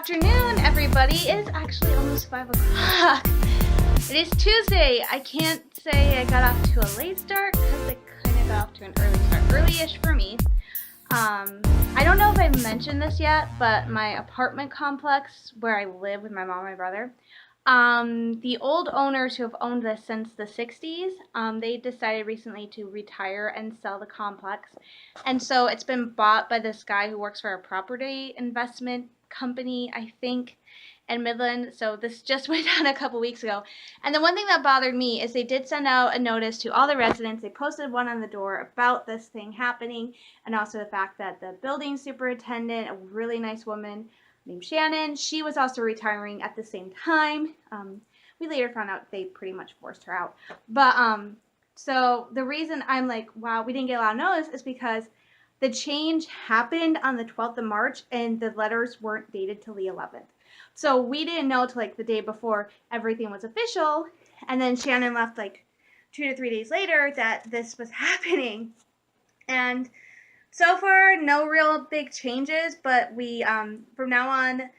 afternoon, everybody. It is actually almost 5 o'clock. It is Tuesday. I can't say I got off to a late start because I kind of got off to an early start. Early-ish for me. I don't know if I've mentioned this yet, but my apartment complex where I live with my mom and my brother, the old owners who have owned this since the 60s, they decided recently to retire and sell the complex. And so it's been bought by this guy who works for a property investment company, I think, in Midland. So this just went down a couple weeks ago. And the one thing that bothered me is they did send out a notice to all the residents. They posted one on the door about this thing happening, and also the fact that the building superintendent, a really nice woman named Shannon, she was also retiring at the same time. We later found out they pretty much forced her out. But so the reason I'm like, wow, we didn't get a lot of notice is because the change happened on the 12th of March and the letters weren't dated till the 11th. So we didn't know till like the day before everything was official. And then Shannon left like 2 to 3 days later that this was happening. And so far, no real big changes, but we, from now on,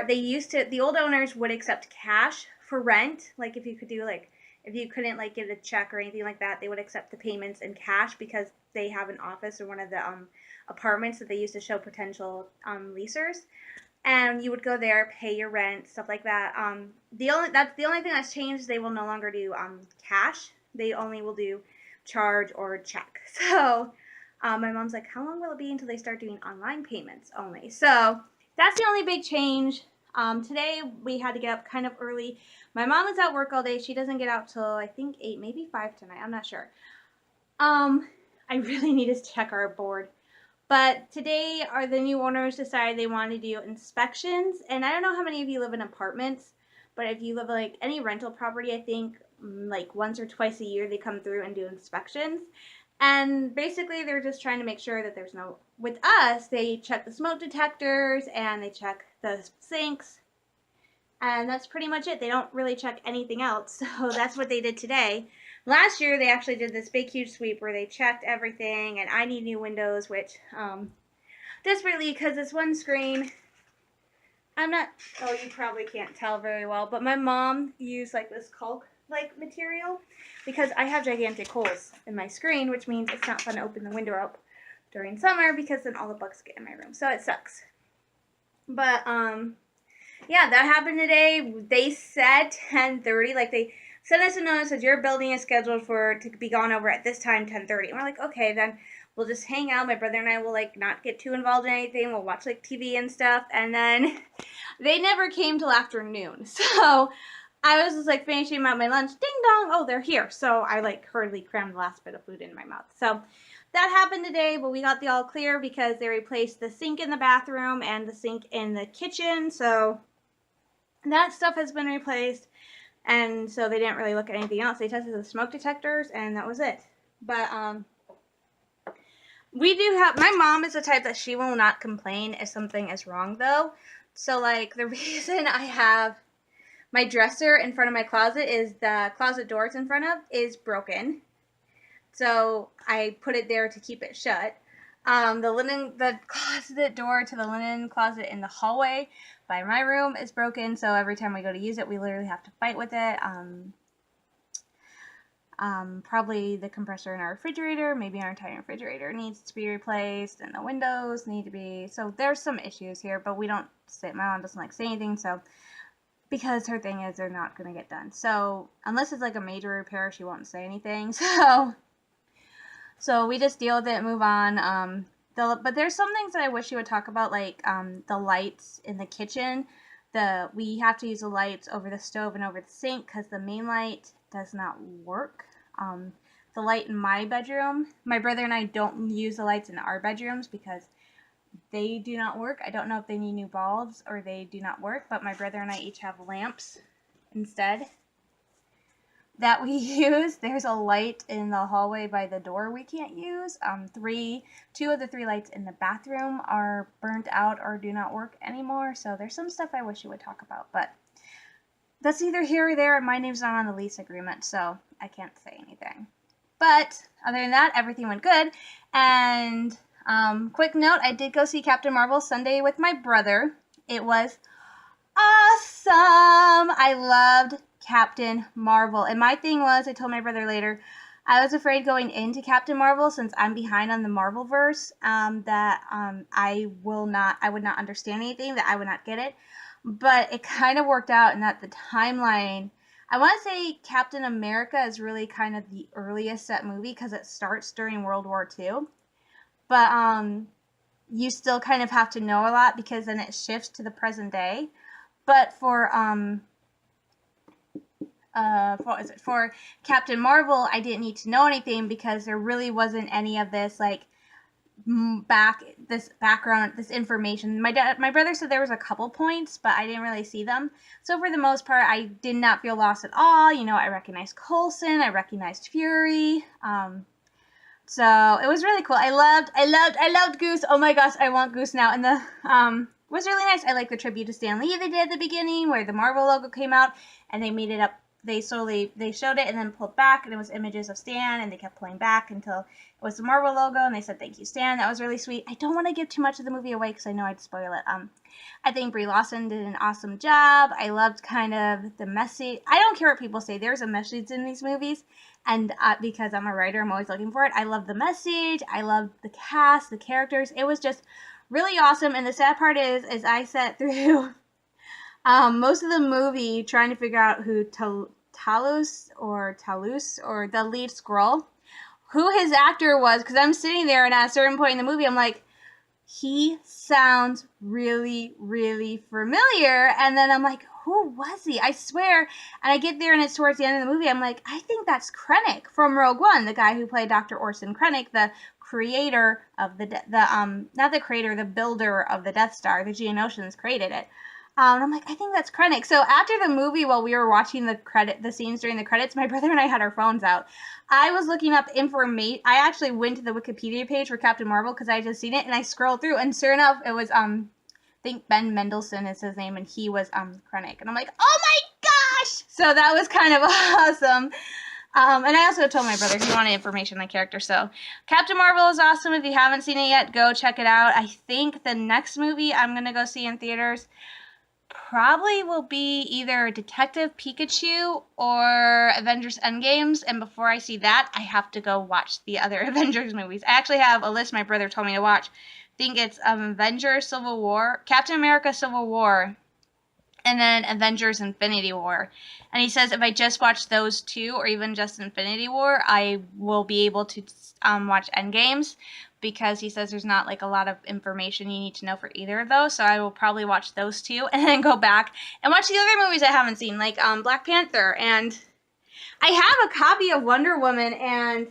the old owners would accept cash for rent. Like if you could do like, if you couldn't like get a check or anything like that, they would accept the payments in cash because they have an office or one of the apartments that they use to show potential leasers. And you would go there, pay your rent, stuff like that. That's the only thing that's changed. They will no longer do cash. They only will do charge or check. So my mom's like, how long will it be until they start doing online payments only? So that's the only big change. Today we had to get up kind of early. My mom is at work all day. She doesn't get out till I think 8, maybe 5 tonight. I'm not sure. I really need to check our board. But today the new owners decided they wanted to do inspections. And I don't know how many of you live in apartments, but if you live like any rental property, I think like once or twice a year they come through and do inspections. And basically they're just trying to make sure that there's no, with us, they check the smoke detectors and they check the sinks. And that's pretty much it. They don't really check anything else. So that's what they did today. Last year, they actually did this big, huge sweep where they checked everything, and I need new windows, which, desperately, because this one screen, you probably can't tell very well, but my mom used, like, this caulk-like material, because I have gigantic holes in my screen, which means it's not fun to open the window up during summer, because then all the bugs get in my room, so it sucks. But, yeah, that happened today. They said 10:30, like, they sent us a notice that your building is scheduled to be gone over at this time, 10:30. And we're like, okay, then we'll just hang out. My brother and I will, like, not get too involved in anything. We'll watch, like, TV and stuff. And then they never came till afternoon. So I was just, like, finishing out my lunch. Ding dong. Oh, they're here. So I, like, hurriedly crammed the last bit of food in my mouth. So that happened today, but we got the all clear because they replaced the sink in the bathroom and the sink in the kitchen. So that stuff has been replaced. And so they didn't really look at anything else. They tested the smoke detectors, and that was it. But we do have, my mom is the type that she will not complain if something is wrong, though. So, like, the reason I have my dresser in front of my closet is the closet door it's in front of is broken. So I put it there to keep it shut. The closet door to the linen closet in the hallway by my room is broken, so every time we go to use it, we literally have to fight with it. Probably the compressor in our refrigerator, maybe our entire refrigerator needs to be replaced, and the windows need to be, so there's some issues here, but we don't my mom doesn't like say anything, so, because her thing is they're not going to get done. So, unless it's like a major repair, she won't say anything, so we just deal with it and move on. But there's some things that I wish you would talk about, like the lights in the kitchen. We have to use the lights over the stove and over the sink because the main light does not work. The light in my bedroom, my brother and I don't use the lights in our bedrooms because they do not work. I don't know if they need new bulbs or they do not work, but my brother and I each have lamps instead that we use. There's a light in the hallway by the door we can't use. 2 of the 3 lights in the bathroom are burnt out or do not work anymore. So there's some stuff I wish you would talk about, but that's either here or there, and my name's not on the lease agreement, so I can't say anything. But other than that, everything went good. And quick note, I did go see Captain Marvel Sunday with my brother. It was awesome. I loved Captain Marvel. And my thing was, I told my brother later, I was afraid going into Captain Marvel, since I'm behind on the Marvel verse, that I would not understand anything, that I would not get it. But it kind of worked out in that the timeline, I want to say Captain America is really kind of the earliest set movie because it starts during World War II. But you still kind of have to know a lot because then it shifts to the present day. But for Captain Marvel, I didn't need to know anything because there really wasn't any of this like this background, this information. My brother said there was a couple points, but I didn't really see them. So for the most part, I did not feel lost at all. You know, I recognized Coulson, I recognized Fury. So it was really cool. I loved Goose. Oh my gosh, I want Goose now. And the was really nice. I like the tribute to Stan Lee they did at the beginning, where the Marvel logo came out and they made it up. They showed it and then pulled back, and it was images of Stan, and they kept pulling back until it was the Marvel logo, and they said thank you, Stan. That was really sweet. I don't want to give too much of the movie away because I know I'd spoil it. I think Brie Larson did an awesome job. I loved kind of the message. I don't care what people say. There's a message in these movies, and because I'm a writer, I'm always looking for it. I love the message. I love the cast, the characters. It was just really awesome. And the sad part is I sat through most of the movie trying to figure out who Talos or the lead Skrull, who his actor was, because I'm sitting there and at a certain point in the movie I'm like, he sounds really, really familiar, and then I'm like, who was he? I swear. And I get there and it's towards the end of the movie, I'm like, I think that's Krennic from Rogue One, the guy who played Dr. Orson Krennic, the creator of not the creator, the builder of the Death Star. The Geonosians created it. And I'm like, I think that's Krennic. So after the movie, while we were watching the scenes during the credits, my brother and I had our phones out. I was looking up information. I actually went to the Wikipedia page for Captain Marvel because I had just seen it, and I scrolled through, and sure enough, it was I think Ben Mendelsohn is his name, and he was Krennic, and I'm like, oh my gosh! So that was kind of awesome. And I also told my brother he wanted information on the character. So Captain Marvel is awesome. If you haven't seen it yet, go check it out. I think the next movie I'm gonna go see in theaters probably will be either Detective Pikachu or Avengers Endgames, and before I see that, I have to go watch the other Avengers movies. I actually have a list my brother told me to watch. I think it's Avengers Civil War, Captain America Civil War, and then Avengers Infinity War. And he says if I just watch those two, or even just Infinity War, I will be able to watch Endgames, because he says there's not like a lot of information you need to know for either of those. So I will probably watch those two and then go back and watch the other movies I haven't seen, like Black Panther. And I have a copy of Wonder Woman, and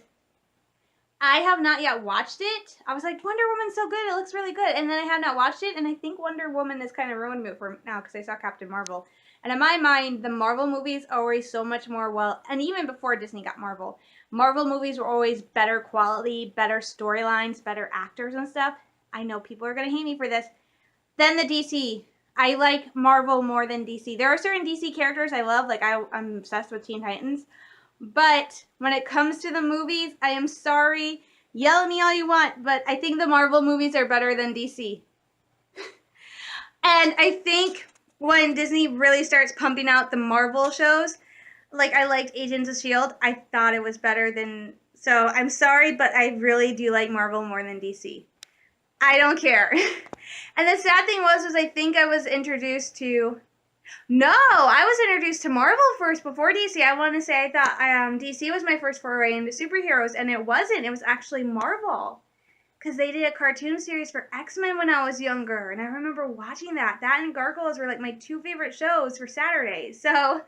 I have not yet watched it. I was like, Wonder Woman's so good, it looks really good. And then I have not watched it, and I think Wonder Woman is kind of ruined me for now because I saw Captain Marvel. And in my mind, the Marvel movies are always so much more and even before Disney got Marvel movies were always better quality, better storylines, better actors and stuff. I know people are going to hate me for this. Then the DC. I like Marvel more than DC. There are certain DC characters I love, like I'm obsessed with Teen Titans. But when it comes to the movies, I am sorry, yell at me all you want, but I think the Marvel movies are better than DC. And I think when Disney really starts pumping out the Marvel shows, like I liked Agents of S.H.I.E.L.D., I thought it was better than... So I'm sorry, but I really do like Marvel more than DC. I don't care. And the sad thing was I think I was introduced to... No, I was introduced to Marvel first before DC. I want to say I thought DC was my first foray into superheroes, and it wasn't. It was actually Marvel. Because they did a cartoon series for X-Men when I was younger, and I remember watching that. That and Gargoyles were like my two favorite shows for Saturdays. So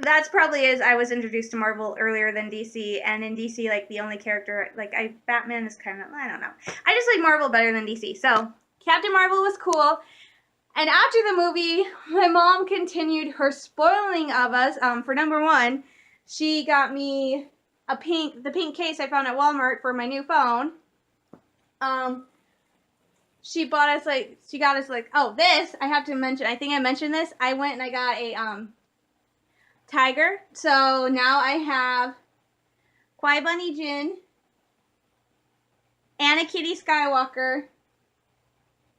that's probably is I was introduced to Marvel earlier than DC, and in DC, like the only character, like Batman is kind of, I don't know. I just like Marvel better than DC. So Captain Marvel was cool. And after the movie, my mom continued her spoiling of us. For number one, she got me the pink case I found at Walmart for my new phone. She got us like, oh, this, I have to mention, I think I mentioned this. I went and I got a, tiger. So now I have Qui-Gon Jinn, Anakin Skywalker,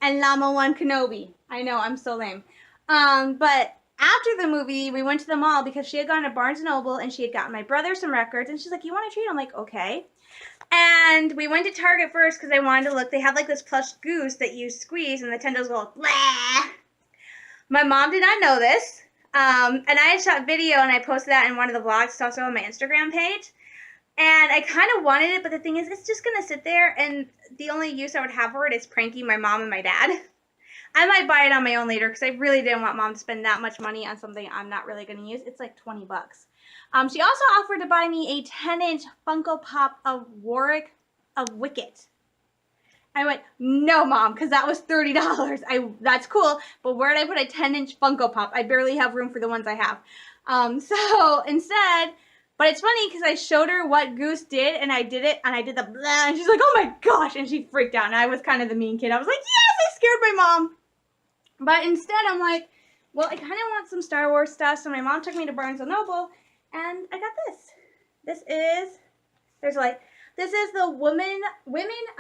and Llama 1 Kenobi. I know, I'm so lame. But after the movie, we went to the mall because she had gone to Barnes & Noble and she had gotten my brother some records. And she's like, you want a treat? I'm like, okay. And we went to Target first because I wanted to look. They had like this plush goose that you squeeze and the tendrils go, blah. My mom did not know this. And I had shot video and I posted that in one of the vlogs. It's also on my Instagram page. And I kind of wanted it, but the thing is, it's just going to sit there. And the only use I would have for it is pranking my mom and my dad. I might buy it on my own later because I really didn't want mom to spend that much money on something I'm not really going to use. It's like 20 bucks. She also offered to buy me a 10-inch Funko Pop of Wicket. I went, no, Mom, because that was $30. That's cool, but where did I put a 10-inch Funko Pop? I barely have room for the ones I have. So instead, but it's funny because I showed her what Goose did, and I did it, and I did the blah, and she's like, oh my gosh, and she freaked out, and I was kind of the mean kid. I was like, yes, I scared my mom. But instead, I'm like, well, I kind of want some Star Wars stuff, so my mom took me to Barnes & Noble, and I got this. This is the Women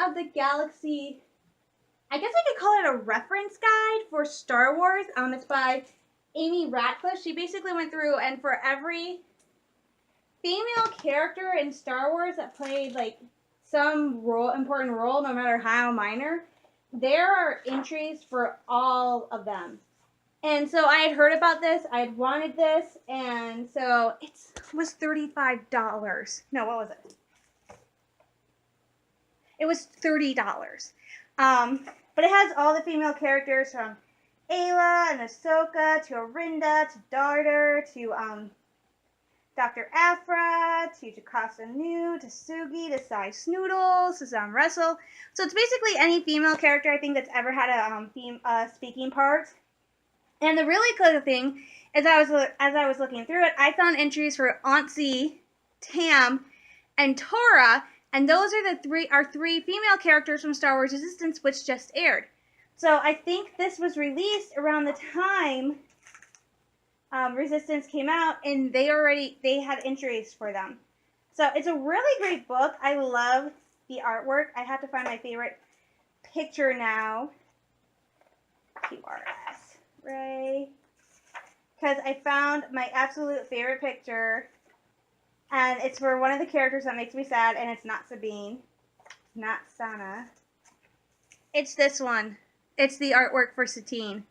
of the Galaxy, I guess I could call it a reference guide for Star Wars. It's by Amy Ratcliffe. She basically went through, and for every female character in Star Wars that played like some important role, no matter how minor, there are entries for all of them. And so I had heard about this, I had wanted this, and so it was $35. No, what was it? It was $30. But it has all the female characters from Ayla and Ahsoka to Orinda to Darter to Dr. Aphra to Jocasta Nu to Sugi to Sai Snoodles to Zam Wrestle. So it's basically any female character I think that's ever had a speaking part. And the really cool thing is as I was looking through it, I found entries for Auntzie, Tam, and Tora, and those are three female characters from Star Wars Resistance, which just aired. So I think this was released around the time Resistance came out, and they had entries for them. So it's a really great book. I love the artwork. I have to find my favorite picture now. QRS, Ray. Because I found my absolute favorite picture, and it's for one of the characters that makes me sad, and it's not Sabine, not Sana. It's this one. It's the artwork for Satine.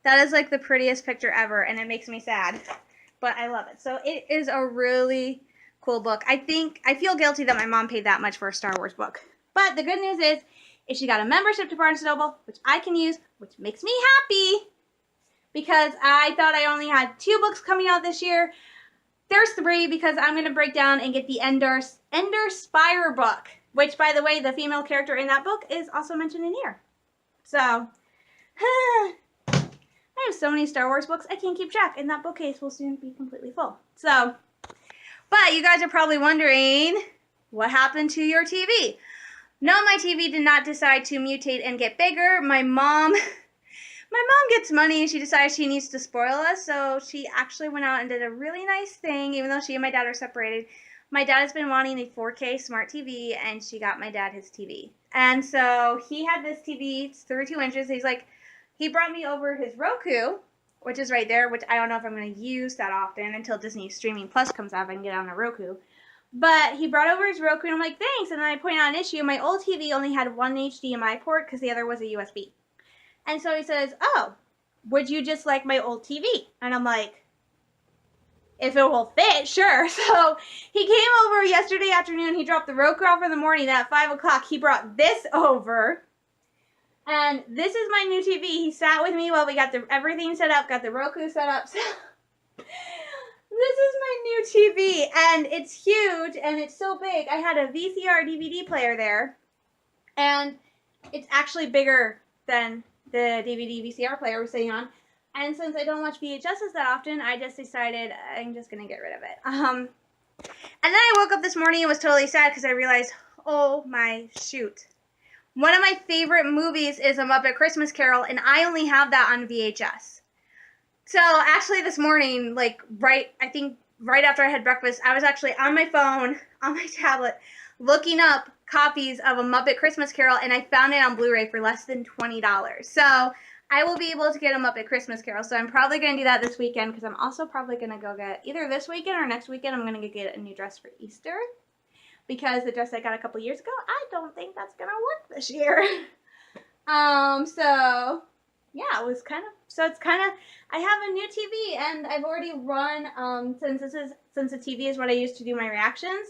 That is like the prettiest picture ever, and it makes me sad, but I love it. So it is a really cool book. I feel guilty that my mom paid that much for a Star Wars book. But the good news is she got a membership to Barnes & Noble, which I can use, which makes me happy, because I thought I only had 2 books coming out this year. There's 3 because I'm going to break down and get the Ender Spire book, which, by the way, the female character in that book is also mentioned in here. So, I have so many Star Wars books, I can't keep track, and that bookcase will soon be completely full. So, but you guys are probably wondering, what happened to your TV? No, my TV did not decide to mutate and get bigger. My mom gets money, and she decides she needs to spoil us, so she actually went out and did a really nice thing, even though she and my dad are separated. My dad has been wanting a 4K smart TV, and she got my dad his TV. And so he had this TV, it's 32 inches. He brought me over his Roku, which is right there, which I don't know if I'm going to use that often until Disney Streaming Plus comes out. I can get on a Roku. But he brought over his Roku, and I'm like, thanks. And then I pointed out an issue. My old TV only had one HDMI port because the other was a USB. And so he says, oh, would you just like my old TV? And I'm like, if it will fit, sure. So he came over yesterday afternoon. He dropped the Roku off in the morning. At 5 o'clock, he brought this over. And this is my new TV. He sat with me while we got everything set up, got the Roku set up. So this is my new TV, and it's huge, and it's so big. I had a VCR DVD player there, and it's actually bigger than the DVD VCR player we're sitting on. And since I don't watch VHSs that often, I just decided I'm just going to get rid of it. And then I woke up this morning and was totally sad because I realized, oh my shoot. One of my favorite movies is A Muppet Christmas Carol, and I only have that on VHS. So actually this morning, right after I had breakfast, I was actually on my phone, on my tablet, looking up copies of A Muppet Christmas Carol, and I found it on Blu-ray for less than $20. So I will be able to get them up at Christmas Carol. So I'm probably going to do that this weekend because I'm also probably going to go get, either this weekend or next weekend, I'm going to get a new dress for Easter. Because the dress I got a couple years ago, I don't think that's going to work this year. So yeah, it was kind of, so it's kind of, I have a new TV and I've already run, since the TV is what I use to do my reactions,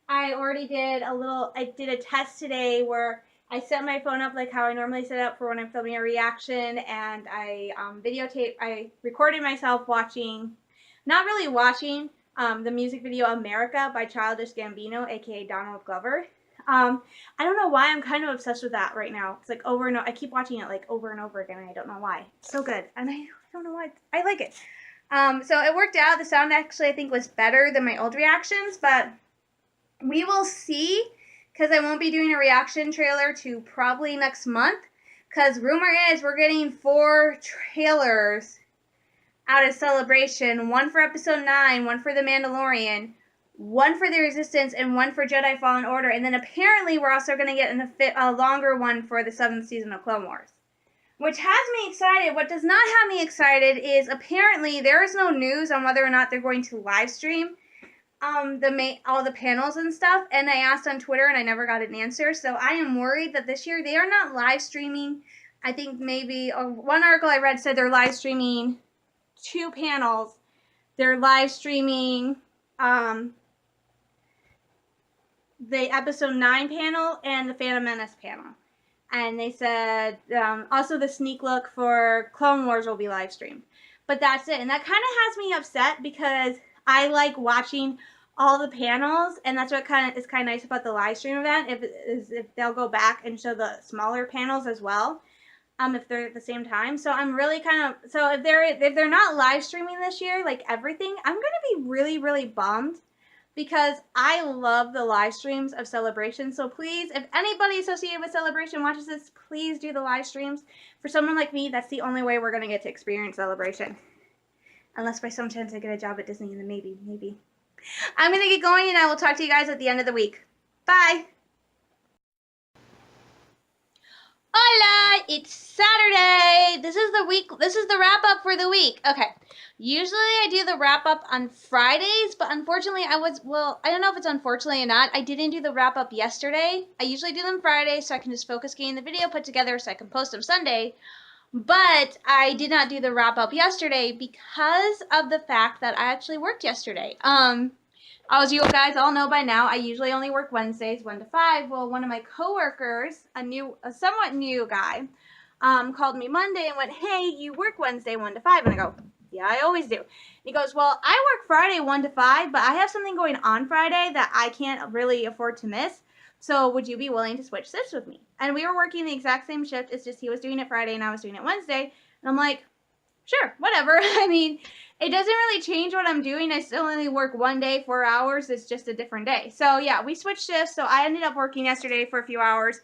I already did I did a test today where I set my phone up like how I normally set it up for when I'm filming a reaction, and I I recorded myself watching, not really watching, the music video America by Childish Gambino, aka Donald Glover. I don't know why I'm kind of obsessed with that right now. It's like over and over. I keep watching it like over and over again, and I don't know why. It's so good, and I don't know why. I like it. So it worked out. The sound actually I think was better than my old reactions, but we will see, because I won't be doing a reaction trailer to probably next month, because rumor is we're getting 4 trailers out of Celebration, 1 for Episode 9, 1 for The Mandalorian, 1 for The Resistance, and 1 for Jedi Fallen Order, and then apparently we're also going to get a longer one for the 7th season of Clone Wars, which has me excited. What does not have me excited is apparently there is no news on whether or not they're going to live stream all the panels and stuff, and I asked on Twitter and I never got an answer, so I am worried that this year they are not live streaming. I think maybe one article I read said they're live streaming 2 panels. They're live streaming the Episode 9 panel and the Phantom Menace panel. And they said also the sneak look for Clone Wars will be live streamed. But that's it. And that kind of has me upset because I like watching all the panels, and that's what is kind of nice about the live stream event, if they'll go back and show the smaller panels as well, if they're at the same time. So I'm really so if they're not live streaming this year, like everything, I'm gonna be really, really bummed, because I love the live streams of Celebration. So please, if anybody associated with Celebration watches this, please do the live streams. For someone like me, that's the only way we're gonna get to experience Celebration. Unless by some chance I get a job at Disney, and then maybe. I'm going to get going, and I will talk to you guys at the end of the week. Bye! Hola! It's Saturday! This is the wrap-up for the week. Okay. Usually I do the wrap-up on Fridays, but unfortunately I don't know if it's unfortunately or not. I didn't do the wrap-up yesterday. I usually do them Fridays, so I can just focus getting the video put together so I can post them Sunday. But I did not do the wrap-up yesterday because of the fact that I actually worked yesterday. As you guys all know by now, I usually only work Wednesdays 1 to 5. Well, one of my coworkers, a somewhat new guy, called me Monday and went, "Hey, you work Wednesday 1 to 5." And I go, "Yeah, I always do." And he goes, "Well, I work Friday 1 to 5, but I have something going on Friday that I can't really afford to miss. So would you be willing to switch shifts with me?" And we were working the exact same shift. It's just he was doing it Friday and I was doing it Wednesday. And I'm like, sure, whatever. I mean, it doesn't really change what I'm doing. I still only work 1 day, 4 hours. It's just a different day. So yeah, we switched shifts. So I ended up working yesterday for a few hours.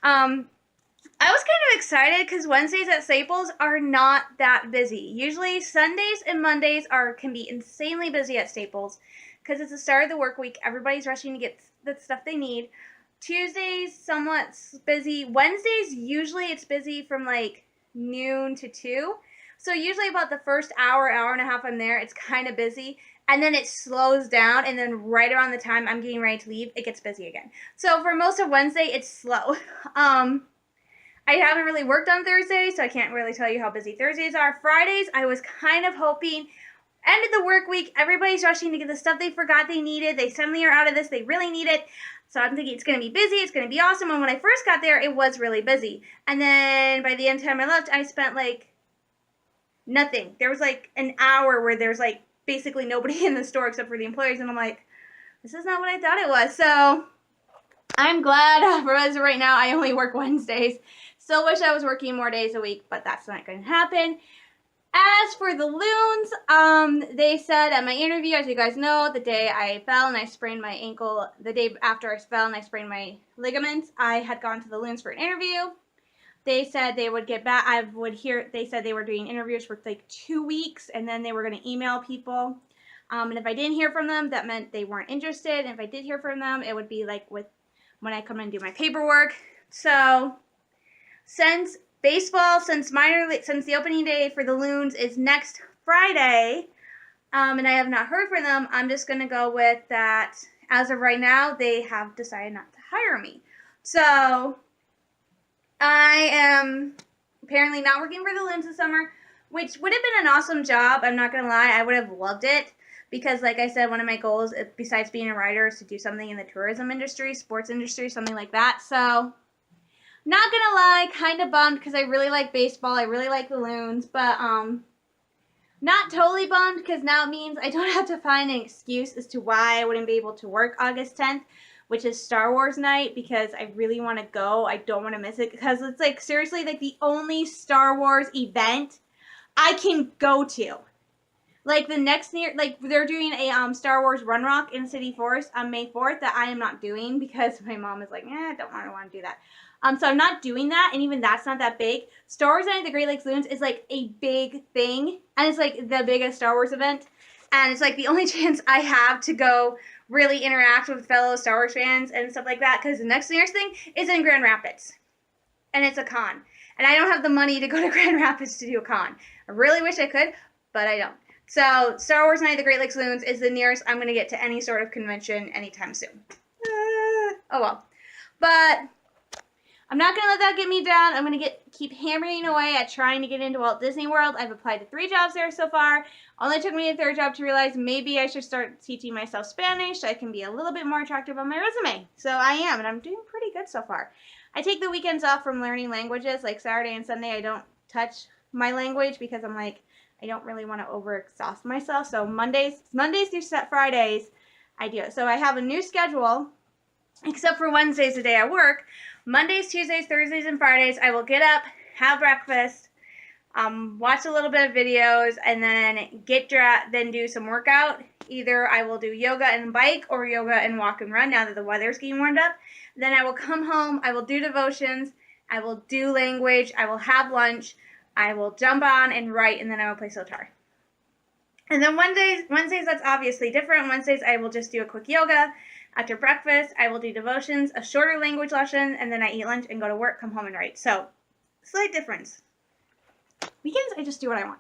I was kind of excited because Wednesdays at Staples are not that busy. Usually Sundays and Mondays can be insanely busy at Staples because it's the start of the work week. Everybody's rushing to get the stuff they need. Tuesdays, somewhat busy. Wednesdays, usually it's busy from like noon to 2. So usually about the first hour and a half I'm there, it's kind of busy. And then it slows down, and then right around the time I'm getting ready to leave, it gets busy again. So for most of Wednesday, it's slow. I haven't really worked on Thursday, so I can't really tell you how busy Thursdays are. Fridays, I was kind of hoping, end of the work week, everybody's rushing to get the stuff they forgot they needed. They suddenly are out of this, they really need it. So I'm thinking it's going to be busy, it's going to be awesome. And when I first got there, it was really busy. And then by the end time I left, I spent like nothing. There was like an hour where there's like basically nobody in the store except for the employees. And I'm like, this is not what I thought it was. So I'm glad for as of right now, I only work Wednesdays. Still wish I was working more days a week, but that's not going to happen. As for the loons, they said at my interview, as you guys know, the day I fell and I sprained my ankle, the day after I fell and I sprained my ligaments, I had gone to the loons for an interview. They said they would get back. They said they were doing interviews for like 2 weeks, and then they were going to email people. And if I didn't hear from them, that meant they weren't interested. And if I did hear from them, it would be like when I come in and do my paperwork. So since baseball, since the opening day for the Loons is next Friday, and I have not heard from them, I'm just going to go with that. As of right now, they have decided not to hire me. So I am apparently not working for the Loons this summer, which would have been an awesome job. I'm not going to lie. I would have loved it because, like I said, one of my goals, besides being a writer, is to do something in the tourism industry, sports industry, something like that. So not going to lie, kind of bummed because I really like baseball. I really like the Loons, but not totally bummed because now it means I don't have to find an excuse as to why I wouldn't be able to work August 10th, which is Star Wars night, because I really want to go. I don't want to miss it because it's like seriously like the only Star Wars event I can go to. Like the next year, like they're doing a Star Wars Run Rock in City Forest on May 4th that I am not doing because my mom is like, I don't want to do that. So I'm not doing that, and even that's not that big. Star Wars Night at the Great Lakes Loons is like a big thing, and it's like the biggest Star Wars event, and it's like the only chance I have to go really interact with fellow Star Wars fans and stuff like that, because the next year's thing is in Grand Rapids, and it's a con, and I don't have the money to go to Grand Rapids to do a con. I really wish I could, but I don't. So Star Wars Night at the Great Lakes Loons is the nearest I'm going to get to any sort of convention anytime soon. Oh well. But I'm not going to let that get me down. I'm going to keep hammering away at trying to get into Walt Disney World. I've applied to 3 jobs there so far. Only took me a 3rd job to realize maybe I should start teaching myself Spanish so I can be a little bit more attractive on my resume. So I am, and I'm doing pretty good so far. I take the weekends off from learning languages. Like Saturday and Sunday, I don't touch my language because I'm like, I don't really want to overexhaust myself. So Mondays through Fridays, I do it. So I have a new schedule, except for Wednesdays, the day I work. Mondays, Tuesdays, Thursdays, and Fridays, I will get up, have breakfast, watch a little bit of videos, and then then do some workout. Either I will do yoga and bike or yoga and walk and run now that the weather's getting warmed up. Then I will come home, I will do devotions, I will do language, I will have lunch, I will jump on and write, and then I will play Sotar. And then Wednesdays, that's obviously different. Wednesdays, I will just do a quick yoga. After breakfast, I will do devotions, a shorter language lesson, and then I eat lunch and go to work, come home and write. So, slight difference. Weekends, I just do what I want.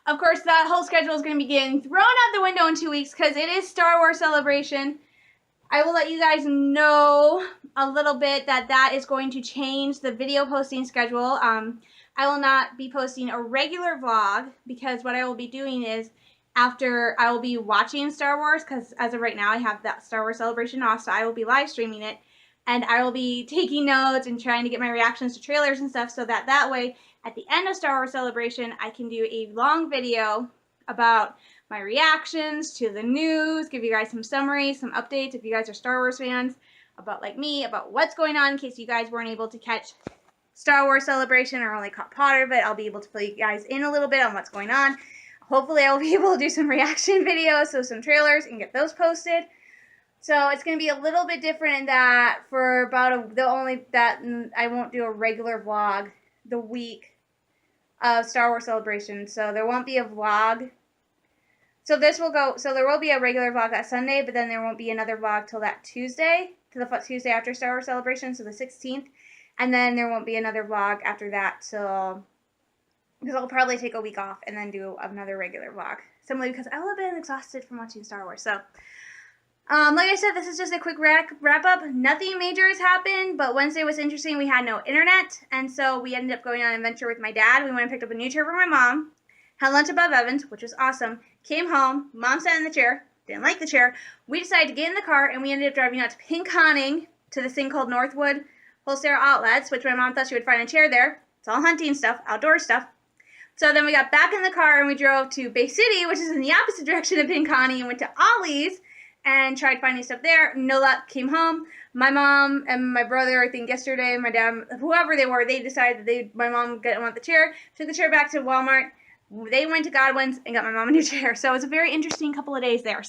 Of course, that whole schedule is going to be getting thrown out the window in 2 weeks because it is Star Wars Celebration. I will let you guys know a little bit that is going to change the video posting schedule. I will not be posting a regular vlog because what I will be doing is after I will be watching Star Wars, because as of right now I have that Star Wars Celebration off, so I will be live streaming it, and I will be taking notes and trying to get my reactions to trailers and stuff so that way at the end of Star Wars Celebration I can do a long video about my reactions to the news, give you guys some summaries, some updates if you guys are Star Wars fans, about like me, about what's going on in case you guys weren't able to catch Star Wars Celebration or only caught part of it. I'll be able to fill you guys in a little bit on what's going on. Hopefully I will be able to do some reaction videos, so some trailers, and get those posted. So it's going to be a little bit different in that for about I won't do a regular vlog the week of Star Wars Celebration. So there won't be a vlog. So there will be a regular vlog that Sunday, but then there won't be another vlog till that Tuesday, to the Tuesday after Star Wars Celebration, so the 16th. And then there won't be another vlog after that till, because I'll probably take a week off and then do another regular vlog. Simply because I will have been exhausted from watching Star Wars. So, like I said, this is just a quick wrap up. Nothing major has happened, but Wednesday was interesting. We had no internet, and so we ended up going on an adventure with my dad. We went and picked up a new chair for my mom, had lunch above Evans, which was awesome. Came home, mom sat in the chair, didn't like the chair. We decided to get in the car, and we ended up driving out to Pinconning to this thing called Northwood Wholesale Outlets, which my mom thought she would find a chair there. It's all hunting stuff, outdoor stuff. So then we got back in the car and we drove to Bay City, which is in the opposite direction of Pinconning, and went to Ollie's and tried finding stuff there. No luck. Came home. My mom and my brother, I think yesterday, my dad, whoever they were, they decided that my mom didn't want the chair. Took the chair back to Walmart. They went to Godwin's and got my mom a new chair. So it was a very interesting couple of days there.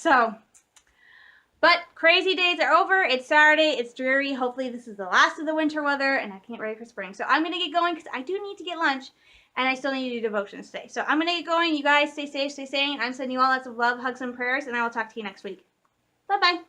But crazy days are over. It's Saturday. It's dreary. Hopefully this is the last of the winter weather and I can get ready for spring. So I'm going to get going because I do need to get lunch and I still need to do devotions today. So I'm going to get going. You guys stay safe, stay sane. I'm sending you all lots of love, hugs, and prayers, and I will talk to you next week. Bye-bye.